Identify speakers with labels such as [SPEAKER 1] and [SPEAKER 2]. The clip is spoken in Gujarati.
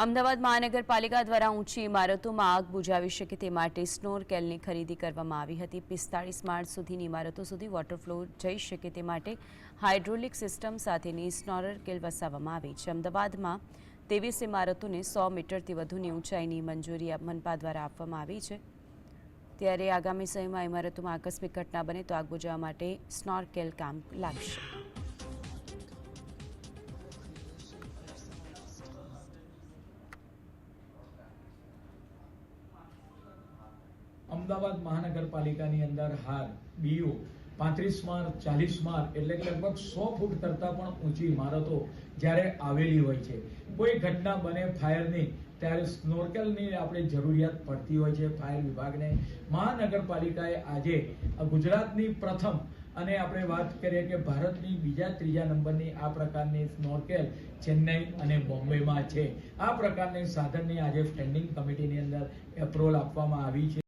[SPEAKER 1] અમદાવાદ મહાનગરપાલિકા દ્વારા ઊંચી ઇમારતોમાં આગ બુઝાવી શકે તે માટે સ્નોરકેલની ખરીદી કરવામાં આવી હતી। 45 માળ સુધીની ઇમારતો સુધી વોટરફ્લો જઈ શકે તે માટે હાઇડ્રોલિક સિસ્ટમ સાથેની સ્નોરકેલ વસાવવામાં આવી છે। અમદાવાદમાં 23 ઇમારતોને 100 મીટરથી વધુની ઊંચાઈની મંજૂરી મનપા દ્વારા આપવામાં આવી છે। ત્યારે આગામી સમયમાં ઇમારતોમાં આકસ્મિક ઘટના બને તો આગ બુઝાવવા માટે સ્નોરકેલ કામ લાગશે।
[SPEAKER 2] અમદાવાદ મહાનગરપાલિકાની અંદર હાલ બીઓ 35 માળ 40 માળ એટલે કે લગભગ 100 ફૂટ કરતાં પણ ઊંચી ઇમારતો જ્યારે આવેલી હોય છે, કોઈ ઘટના બને ફાયરની ત્યારે સ્નોરકેલની આપણે જરૂરિયાત પડતી હોય છે। ફાયર વિભાગને મહાનગરપાલિકાએ આજે ગુજરાતની પ્રથમ અને આપણે વાત કરીએ કે ભારતની બીજા ત્રીજા નંબરની આ પ્રકારની સ્નોરકેલ ચેન્નઈ અને બોમ્બેમાં છે। આ પ્રકારની સાધનની આજે સ્ટેન્ડિંગ કમિટીની અંદર એપ્રુવલ આપવામાં આવી છે।